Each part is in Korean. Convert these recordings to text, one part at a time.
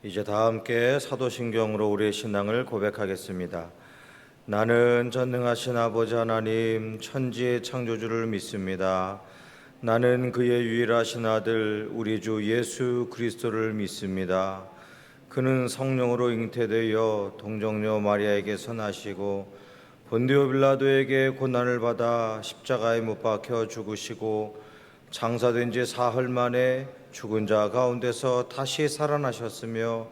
이제 다 함께 사도신경으로 우리의 신앙을 고백하겠습니다. 나는 전능하신 아버지 하나님 천지의 창조주를 믿습니다. 나는 그의 유일하신 아들 우리 주 예수 그리스도를 믿습니다. 그는 성령으로 잉태되어 동정녀 마리아에게서 나시고 본디오 빌라도에게 고난을 받아 십자가에 못 박혀 죽으시고 장사된 지 사흘 만에 죽은 자 가운데서 다시 살아나셨으며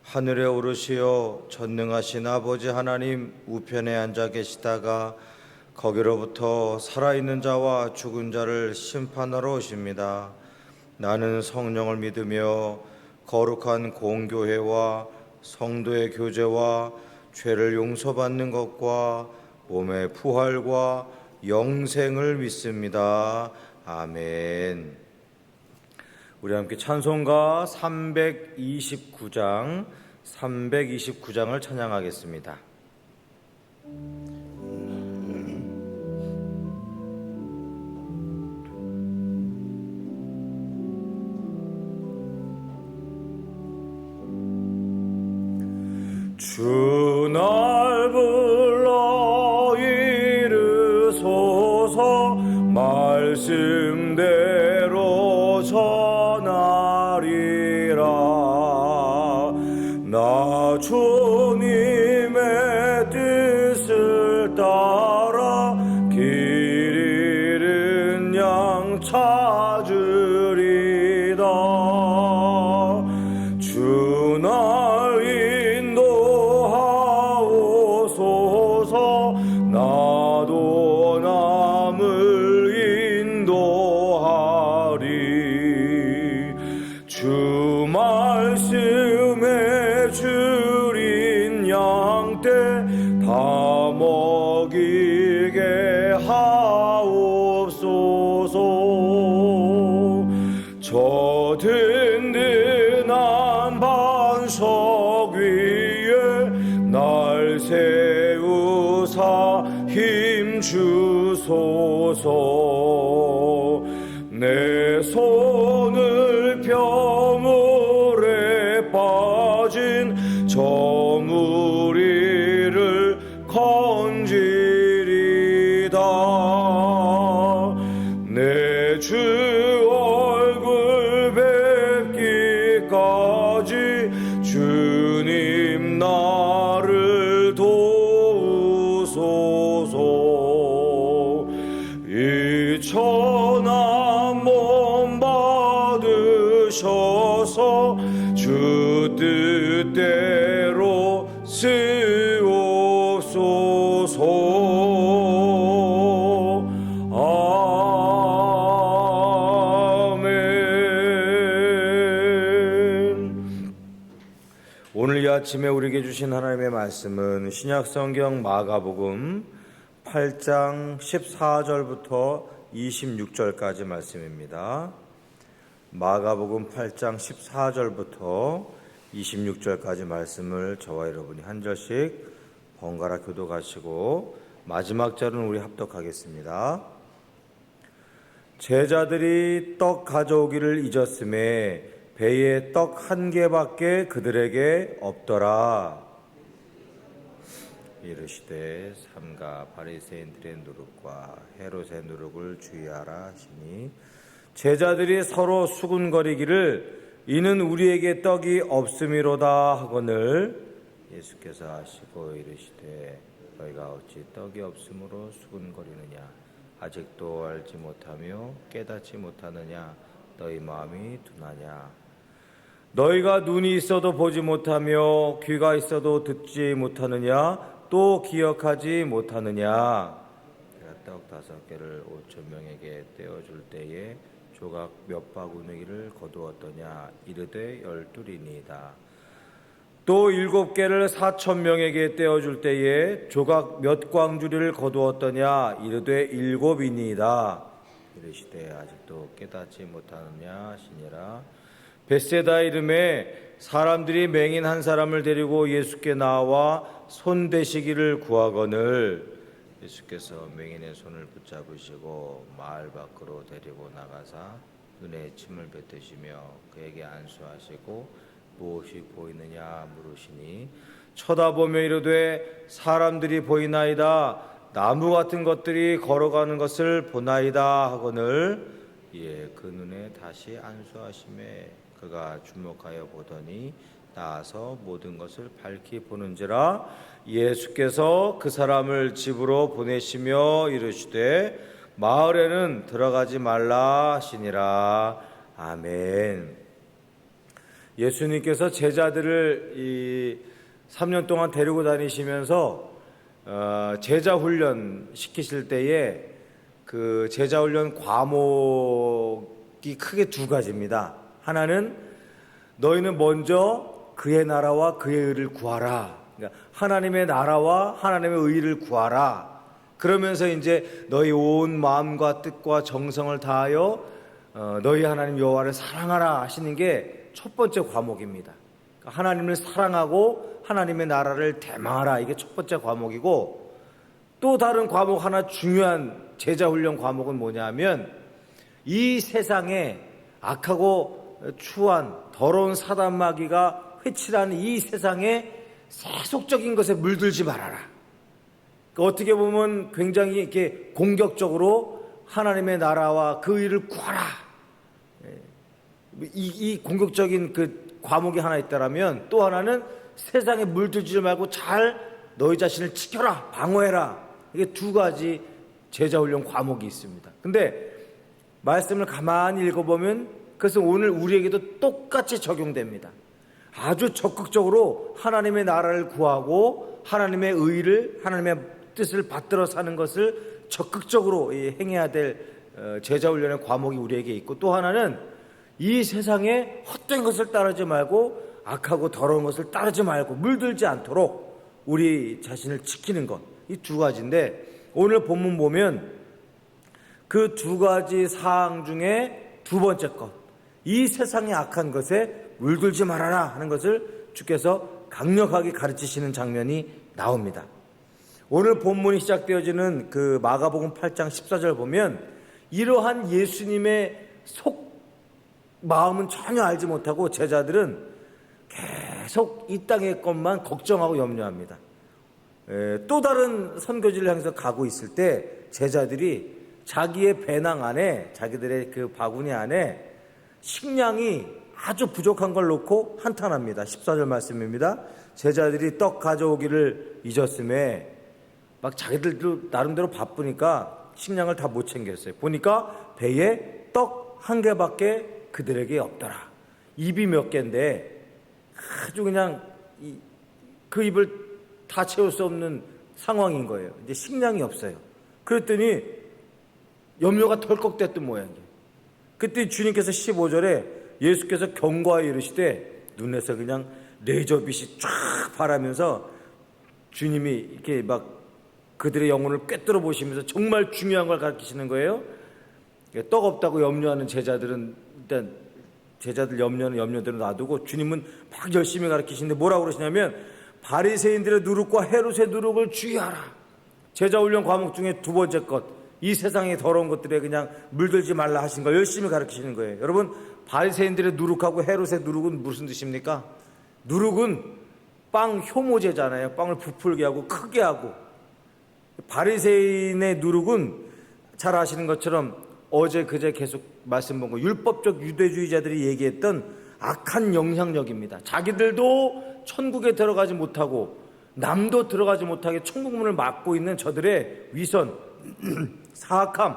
하늘에 오르시어 전능하신 아버지 하나님 우편에 앉아 계시다가 거기로부터 살아있는 자와 죽은 자를 심판하러 오십니다. 나는 성령을 믿으며 거룩한 공교회와 성도의 교제와 죄를 용서받는 것과 몸의 부활과 영생을 믿습니다. 아멘. 우리 함께 찬송가 329장을 찬양하겠습니다. 주 날 불러 이르소서 말씀대로 전하리라. 나 주님의 뜻을 따라 길 잃은 양 찾으리다. 주 날 인도하옵소서 나도 남을 인도하리. 주 말씀에 줄인 양떼 다 먹이게 하옵소서. 저 든든한 반석 위에 날 세우사 힘 주소서. 내 손을 병물에 빠진 저 무리를 건지리다. 내 주 얼굴 뵙기까지 주님 나를 도우소서. 이 천한 몸 받으셔서 주 뜻대로 쓰옵소서. 아멘. 오늘 이 아침에 우리에게 주신 하나님의 말씀은 신약성경 마가복음 8장 14절부터 26절까지 말씀입니다. 마가복음 8장 14절부터 26절까지 말씀을 저와 여러분이 한 절씩 번갈아 교독하시고 마지막 절은 우리 합독하겠습니다. 제자들이 떡 가져오기를 잊었음에 배에 떡 한 개밖에 그들에게 없더라. 이르시되 삼가 바리새인들의 누룩과 헤롯의 누룩을 주의하라 하시니 제자들이 서로 수군거리기를 이는 우리에게 떡이 없음이로다 하거늘 예수께서 하시고 이르시되 너희가 어찌 떡이 없으므로 수군거리느냐. 아직도 알지 못하며 깨닫지 못하느냐. 너희 마음이 둔하냐. 너희가 눈이 있어도 보지 못하며 귀가 있어도 듣지 못하느냐. 또 기억하지 못하느냐. 내가 떡 5개를 5,000명에게 떼어줄 때에 조각 몇 바구니를 거두었더냐. 이르되 12이니이다. 또 7개를 4,000명에게 떼어줄 때에 조각 몇 광주리를 거두었더냐. 이르되 7이니이다. 이르시되 아직도 깨닫지 못하느냐 하시니라. 벳세다 이름에 사람들이 맹인 한 사람을 데리고 예수께 나와 손 대시기를 구하거늘 예수께서 맹인의 손을 붙잡으시고 마을 밖으로 데리고 나가사 눈에 침을 뱉으시며 그에게 안수하시고 무엇이 보이느냐 물으시니 쳐다보며 이르되 사람들이 보이나이다. 나무 같은 것들이 걸어가는 것을 보나이다 하거늘 이에 그 눈에 다시 안수하심에 그가 주목하여 보더니 나아서 모든 것을 밝히 보는지라. 예수께서 그 사람을 집으로 보내시며 이르시되 마을에는 들어가지 말라 하시니라. 아멘. 예수님께서 제자들을 3년 동안 데리고 다니시면서 제자 훈련 시키실 때에 그 제자 훈련 과목이 크게 두 가지입니다. 하나는 너희는 먼저 그의 나라와 그의 의를 구하라. 그러니까 하나님의 나라와 하나님의 의를 구하라. 그러면서 이제 너희 온 마음과 뜻과 정성을 다하여 너희 하나님 여호와를 사랑하라 하시는 게 첫 번째 과목입니다. 그러니까 하나님을 사랑하고 하나님의 나라를 대망하라. 이게 첫 번째 과목이고, 또 다른 과목 하나 중요한 제자훈련 과목은 뭐냐 하면 이 세상에 악하고 추한 더러운 사단 마귀가 회칠하는 이 세상에 세속적인 것에 물들지 말아라. 그러니까 어떻게 보면 굉장히 이렇게 공격적으로 하나님의 나라와 그 의를 구하라. 이 공격적인 그 과목이 하나 있다라면, 또 하나는 세상에 물들지 말고 잘 너희 자신을 지켜라, 방어해라. 이게 두 가지 제자훈련 과목이 있습니다. 근데 말씀을 가만히 읽어보면 그것은 오늘 우리에게도 똑같이 적용됩니다. 아주 적극적으로 하나님의 나라를 구하고 하나님의 의를, 하나님의 뜻을 받들어 사는 것을 적극적으로 행해야 될 제자훈련의 과목이 우리에게 있고, 또 하나는 이 세상에 헛된 것을 따르지 말고 악하고 더러운 것을 따르지 말고 물들지 않도록 우리 자신을 지키는 것, 이 두 가지인데, 오늘 본문 보면 그 두 가지 사항 중에 두 번째 것, 이 세상의 악한 것에 물들지 말아라 하는 것을 주께서 강력하게 가르치시는 장면이 나옵니다. 오늘 본문이 시작되어지는 그 마가복음 8장 14절 보면 이러한 예수님의 마음은 전혀 알지 못하고 제자들은 계속 이 땅의 것만 걱정하고 염려합니다. 또 다른 선교지를 향해서 가고 있을 때 제자들이 자기의 배낭 안에, 자기들의 그 바구니 안에 식량이 아주 부족한 걸 놓고 한탄합니다. 14절 말씀입니다. 제자들이 떡 가져오기를 잊었음에 막 자기들도 나름대로 바쁘니까 식량을 다 못 챙겼어요. 보니까 배에 떡 한 개밖에 그들에게 없더라. 입이 몇 개인데 아주 그냥 그 입을 다 채울 수 없는 상황인 거예요. 이제 식량이 없어요. 그랬더니 염려가 덜컥 됐던 모양이에요. 그때 주님께서 15절에 예수께서 경고하여 이르시되 눈에서 그냥 레이저빛이 쫙 바라면서 주님이 이렇게 막 그들의 영혼을 꿰뚫어 보시면서 정말 중요한 걸 가르치시는 거예요. 떡 없다고 염려하는 제자들은 일단 제자들 염려대로 놔두고 주님은 막 열심히 가르치시는데 뭐라고 그러시냐면 바리새인들의 누룩과 헤롯의 누룩을 주의하라. 제자훈련 과목 중에 두 번째 것, 이 세상의 더러운 것들에 그냥 물들지 말라 하신 걸 열심히 가르치시는 거예요. 여러분, 바리새인들의 누룩하고 헤롯의 누룩은 무슨 뜻입니까? 누룩은 빵 효모제잖아요. 빵을 부풀게 하고 크게 하고. 바리새인의 누룩은 잘 아시는 것처럼 어제 그제 계속 말씀 본 거, 율법적 유대주의자들이 얘기했던 악한 영향력입니다. 자기들도 천국에 들어가지 못하고 남도 들어가지 못하게 천국문을 막고 있는 저들의 위선, 사악함,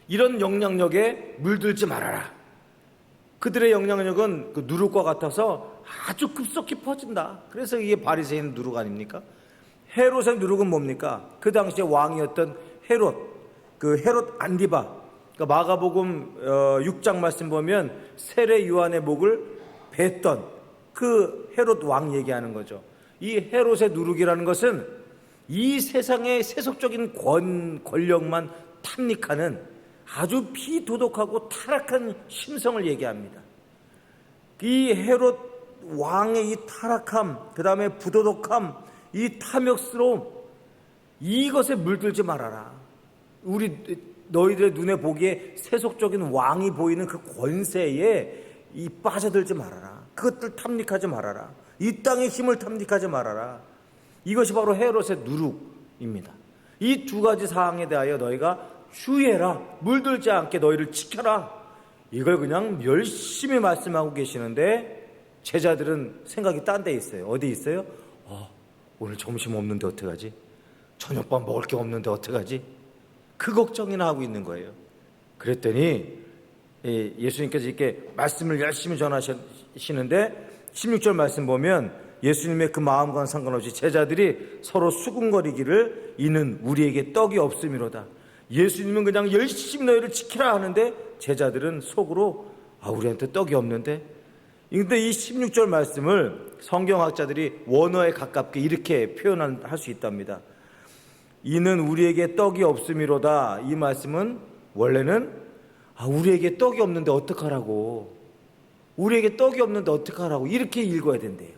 이런 영향력에 물들지 말아라. 그들의 영향력은 그 누룩과 같아서 아주 급속히 퍼진다. 그래서 이게 바리새인 누룩 아닙니까? 헤롯의 누룩은 뭡니까? 그 당시에 왕이었던 헤롯, 그 헤롯 안디바, 그러니까 마가복음 6장 말씀 보면 세례 요한의 목을 뱄던 그 헤롯 왕 얘기하는 거죠. 이 헤롯의 누룩이라는 것은 이 세상의 세속적인 권력만 탐닉하는 아주 비도덕하고 타락한 심성을 얘기합니다. 이 헤롯 왕의 이 타락함, 그 다음에 부도덕함, 이 탐욕스러움, 이것에 물들지 말아라. 너희들의 눈에 보기에 세속적인 왕이 보이는 그 권세에 빠져들지 말아라. 그것들 탐닉하지 말아라. 이 땅의 힘을 탐닉하지 말아라. 이것이 바로 헤롯의 누룩입니다. 이 두 가지 사항에 대하여 너희가 주의해라. 물들지 않게 너희를 지켜라. 이걸 그냥 열심히 말씀하고 계시는데 제자들은 생각이 딴 데 있어요. 어디 있어요? 오늘 점심 없는데 어떡하지? 저녁밥 먹을 게 없는데 어떡하지? 그 걱정이나 하고 있는 거예요. 그랬더니 예수님께서 이렇게 말씀을 열심히 전하시는데 16절 말씀 보면 예수님의 그 마음과는 상관없이 제자들이 서로 수군거리기를 이는 우리에게 떡이 없음이로다. 예수님은 그냥 열심히 너희를 지키라 하는데 제자들은 속으로 우리한테 떡이 없는데. 근데 이 16절 말씀을 성경학자들이 원어에 가깝게 이렇게 표현할 수 있답니다. 이는 우리에게 떡이 없음이로다. 이 말씀은 원래는 우리에게 떡이 없는데 어떡하라고, 우리에게 떡이 없는데 어떡하라고 이렇게 읽어야 된대요.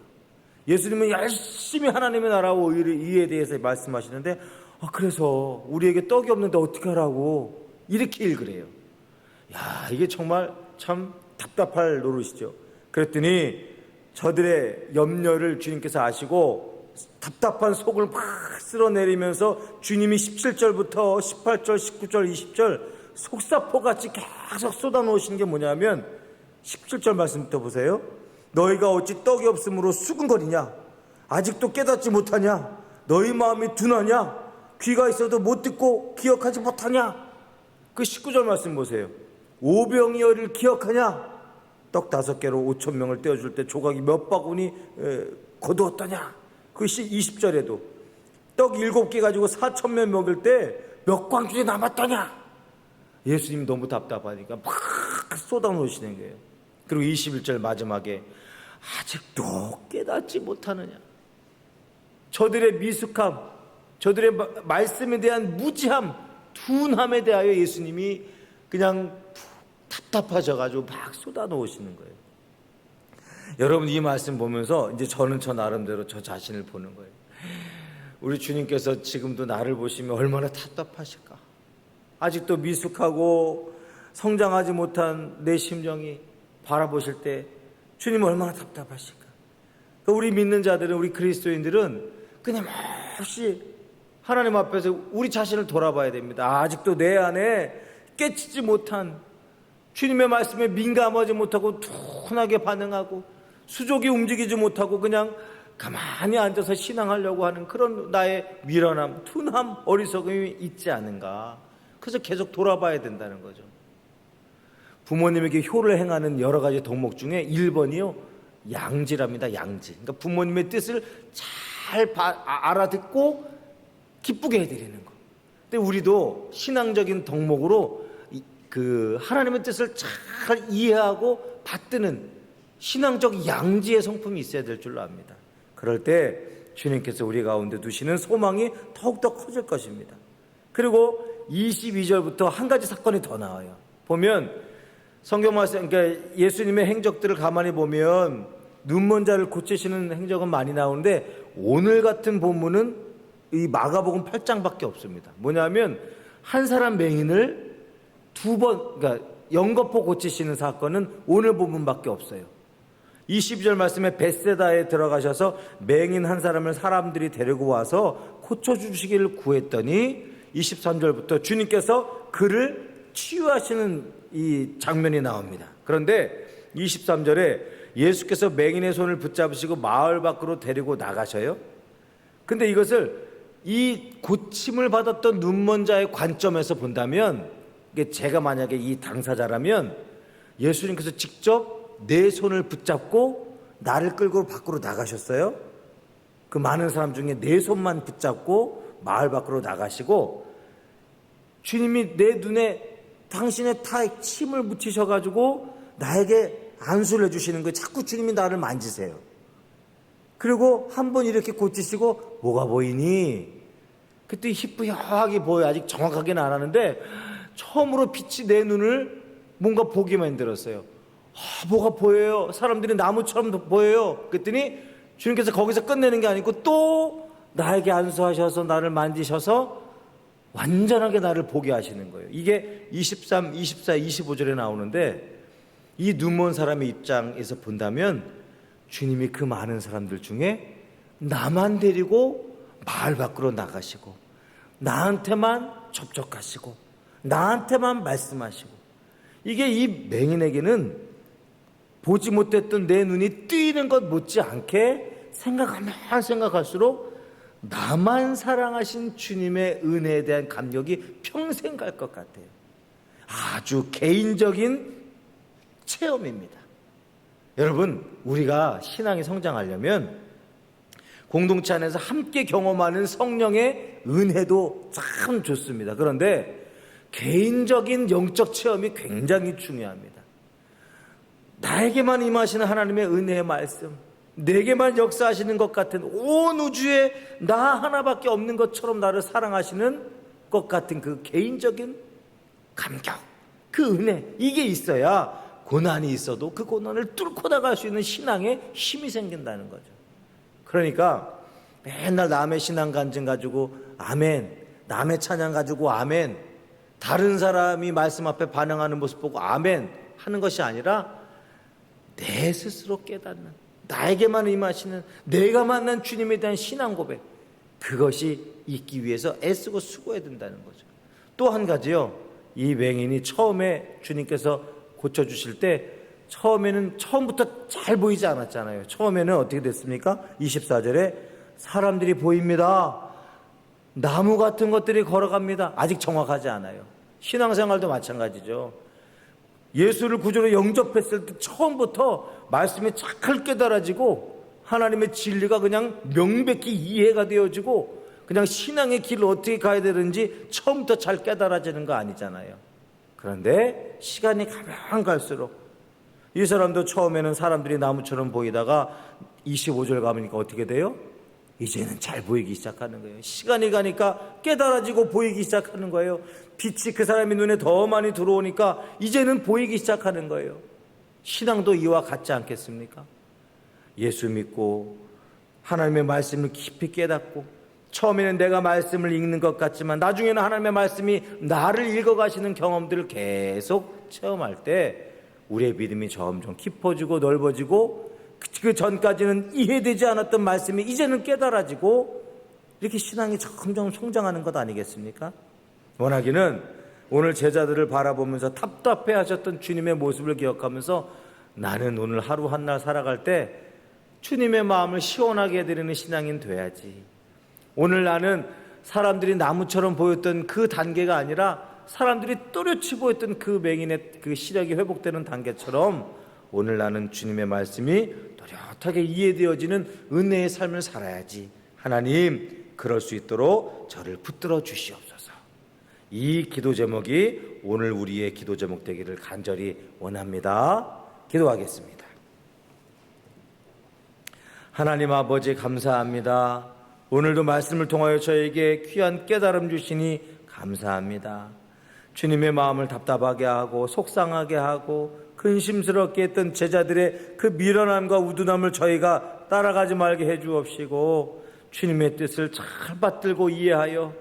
예수님은 열심히 하나님의 나라와 의에 대해서 말씀하시는데 그래서 우리에게 떡이 없는데 어떻게 하라고 이렇게 읽으래요. 이게 정말 참 답답할 노릇이죠. 그랬더니 저들의 염려를 주님께서 아시고 답답한 속을 막 쓸어내리면서 주님이 17절부터 18절, 19절, 20절 속사포같이 계속 쏟아놓으신 게 뭐냐면 17절 말씀부터 보세요. 너희가 어찌 떡이 없으므로 수군거리냐? 아직도 깨닫지 못하냐? 너희 마음이 둔하냐? 귀가 있어도 못 듣고 기억하지 못하냐? 그 19절 말씀 보세요. 오병이어를 기억하냐? 떡 5개로 5,000명을 떼어줄 때 조각이 몇 바구니 거두었더냐? 그 20절에도 떡 7개 가지고 4,000명 먹을 때 몇 광줄이 남았더냐? 예수님이 너무 답답하니까 막 쏟아놓으시는 거예요. 그리고 21절 마지막에 아직도 깨닫지 못하느냐? 저들의 미숙함, 저들의 말씀에 대한 무지함, 둔함에 대하여 예수님이 그냥 답답하셔가지고 막 쏟아놓으시는 거예요. 여러분 이 말씀 보면서 이제 저는 저 나름대로 저 자신을 보는 거예요. 우리 주님께서 지금도 나를 보시면 얼마나 답답하실까? 아직도 미숙하고 성장하지 못한 내 심정이 바라보실 때 주님은 얼마나 답답하실까? 우리 믿는 자들은, 우리 그리스도인들은 끊임없이 하나님 앞에서 우리 자신을 돌아봐야 됩니다. 아직도 내 안에 깨치지 못한, 주님의 말씀에 민감하지 못하고 둔하게 반응하고 수족이 움직이지 못하고 그냥 가만히 앉아서 신앙하려고 하는 그런 나의 미련함, 둔함, 어리석음이 있지 않은가. 그래서 계속 돌아봐야 된다는 거죠. 부모님에게 효를 행하는 여러 가지 덕목 중에 1번이요 양지랍니다. 양지. 그러니까 부모님의 뜻을 잘 알아듣고 기쁘게 해드리는 거. 근데 우리도 신앙적인 덕목으로 그 하나님의 뜻을 잘 이해하고 받드는 신앙적 양지의 성품이 있어야 될 줄로 압니다. 그럴 때 주님께서 우리 가운데 두시는 소망이 더욱더 커질 것입니다. 그리고 22절부터 한 가지 사건이 더 나와요. 보면 성경 말씀, 그러니까 예수님의 행적들을 가만히 보면 눈먼 자를 고치시는 행적은 많이 나오는데 오늘 같은 본문은 이 마가복음 8장밖에 없습니다. 뭐냐면 한 사람 맹인을 2번, 그러니까 영거포 고치시는 사건은 오늘 본문밖에 없어요. 22절 말씀에 벳세다에 들어가셔서 맹인 한 사람을 사람들이 데리고 와서 고쳐주시기를 구했더니 23절부터 주님께서 그를 치유하시는 이 장면이 나옵니다. 그런데 23절에 예수께서 맹인의 손을 붙잡으시고 마을 밖으로 데리고 나가셔요. 근데 이것을 이 고침을 받았던 눈먼 자의 관점에서 본다면, 제가 만약에 이 당사자라면 예수님께서 직접 내 손을 붙잡고 나를 끌고 밖으로 나가셨어요. 그 많은 사람 중에 내 손만 붙잡고 마을 밖으로 나가시고 주님이 내 눈에 당신의 타에 침을 묻히셔가지고 나에게 안수를 해주시는 거예요. 자꾸 주님이 나를 만지세요. 그리고 한번 이렇게 고치시고 뭐가 보이니? 그때 희뿌옇게 보여요. 아직 정확하게는 안 하는데 처음으로 빛이 내 눈을 뭔가 보게 만들었어요. 뭐가 보여요? 사람들이 나무처럼 보여요. 그랬더니 주님께서 거기서 끝내는 게 아니고 또 나에게 안수하셔서 나를 만지셔서 완전하게 나를 보게 하시는 거예요. 이게 23, 24, 25절에 나오는데 이 눈먼 사람의 입장에서 본다면 주님이 그 많은 사람들 중에 나만 데리고 마을 밖으로 나가시고 나한테만 접촉하시고 나한테만 말씀하시고, 이게 이 맹인에게는 보지 못했던 내 눈이 뜨이는 것 못지않게 생각하면 생각할수록 나만 사랑하신 주님의 은혜에 대한 감격이 평생 갈 것 같아요. 아주 개인적인 체험입니다. 여러분, 우리가 신앙이 성장하려면 공동체 안에서 함께 경험하는 성령의 은혜도 참 좋습니다. 그런데 개인적인 영적 체험이 굉장히 중요합니다. 나에게만 임하시는 하나님의 은혜의 말씀, 내게만 역사하시는 것 같은, 온 우주에 나 하나밖에 없는 것처럼 나를 사랑하시는 것 같은 그 개인적인 감격, 그 은혜, 이게 있어야 고난이 있어도 그 고난을 뚫고 나갈 수 있는 신앙에 힘이 생긴다는 거죠. 그러니까 맨날 남의 신앙 간증 가지고 아멘, 남의 찬양 가지고 아멘, 다른 사람이 말씀 앞에 반응하는 모습 보고 아멘 하는 것이 아니라 내 스스로 깨닫는, 나에게만 임하시는, 내가 만난 주님에 대한 신앙 고백, 그것이 있기 위해서 애쓰고 수고해야 된다는 거죠. 또 한 가지요, 이 맹인이 처음에 주님께서 고쳐주실 때 처음에는 처음부터 잘 보이지 않았잖아요. 처음에는 어떻게 됐습니까? 24절에 사람들이 보입니다. 나무 같은 것들이 걸어갑니다. 아직 정확하지 않아요. 신앙생활도 마찬가지죠. 예수를 구주로 영접했을 때 처음부터 말씀이 잘 깨달아지고 하나님의 진리가 그냥 명백히 이해가 되어지고 그냥 신앙의 길을 어떻게 가야 되는지 처음부터 잘 깨달아지는 거 아니잖아요. 그런데 시간이 가면 갈수록 이 사람도 처음에는 사람들이 나무처럼 보이다가 25절 가보니까 어떻게 돼요? 이제는 잘 보이기 시작하는 거예요. 시간이 가니까 깨달아지고 보이기 시작하는 거예요. 빛이 그 사람의 눈에 더 많이 들어오니까 이제는 보이기 시작하는 거예요. 신앙도 이와 같지 않겠습니까? 예수 믿고 하나님의 말씀을 깊이 깨닫고 처음에는 내가 말씀을 읽는 것 같지만 나중에는 하나님의 말씀이 나를 읽어가시는 경험들을 계속 체험할 때 우리의 믿음이 점점 깊어지고 넓어지고 그 전까지는 이해되지 않았던 말씀이 이제는 깨달아지고 이렇게 신앙이 점점 성장하는 것 아니겠습니까? 원하기는 오늘 제자들을 바라보면서 답답해 하셨던 주님의 모습을 기억하면서 나는 오늘 하루 한날 살아갈 때 주님의 마음을 시원하게 해드리는 신앙인 돼야지. 오늘 나는 사람들이 나무처럼 보였던 그 단계가 아니라 사람들이 또렷이 보였던 그 맹인의 그 시력이 회복되는 단계처럼 오늘 나는 주님의 말씀이 또렷하게 이해되어지는 은혜의 삶을 살아야지. 하나님, 그럴 수 있도록 저를 붙들어 주시옵소서. 이 기도 제목이 오늘 우리의 기도 제목 되기를 간절히 원합니다. 기도하겠습니다. 하나님 아버지, 감사합니다. 오늘도 말씀을 통하여 저에게 귀한 깨달음 주시니 감사합니다. 주님의 마음을 답답하게 하고 속상하게 하고 근심스럽게 했던 제자들의 그 미련함과 우둔함을 저희가 따라가지 말게 해주옵시고 주님의 뜻을 잘 받들고 이해하여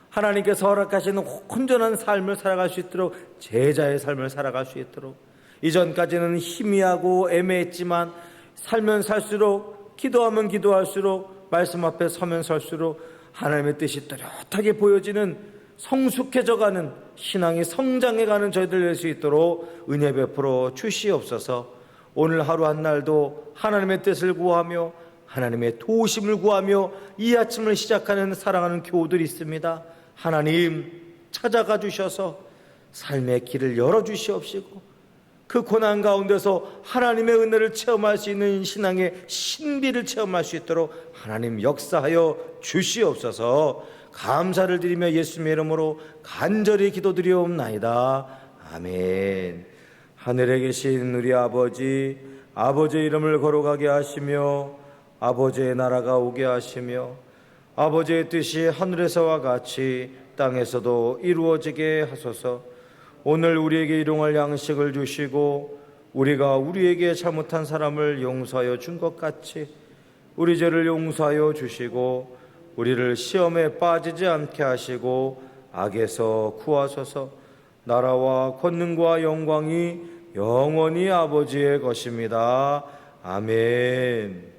하나님께서 허락하시는 온전한 삶을 살아갈 수 있도록, 제자의 삶을 살아갈 수 있도록, 이전까지는 희미하고 애매했지만 살면 살수록, 기도하면 기도할수록, 말씀 앞에 서면 설수록 하나님의 뜻이 또렷하게 보여지는, 성숙해져가는, 신앙이 성장해가는 저희들 될 수 있도록 은혜 베풀어 주시옵소서. 오늘 하루 한날도 하나님의 뜻을 구하며 하나님의 도우심을 구하며 이 아침을 시작하는 사랑하는 교우들이 있습니다. 하나님, 찾아가 주셔서 삶의 길을 열어주시옵시고 그 고난 가운데서 하나님의 은혜를 체험할 수 있는 신앙의 신비를 체험할 수 있도록 하나님 역사하여 주시옵소서. 감사를 드리며 예수님의 이름으로 간절히 기도드리옵나이다. 아멘. 하늘에 계신 우리 아버지, 아버지의 이름을 거룩하게 하시며 아버지의 나라가 오게 하시며 아버지의 뜻이 하늘에서와 같이 땅에서도 이루어지게 하소서. 오늘 우리에게 일용할 양식을 주시고 우리가 우리에게 잘못한 사람을 용서하여 준 것 같이 우리 죄를 용서하여 주시고 우리를 시험에 빠지지 않게 하시고 악에서 구하소서. 나라와 권능과 영광이 영원히 아버지의 것입니다. 아멘.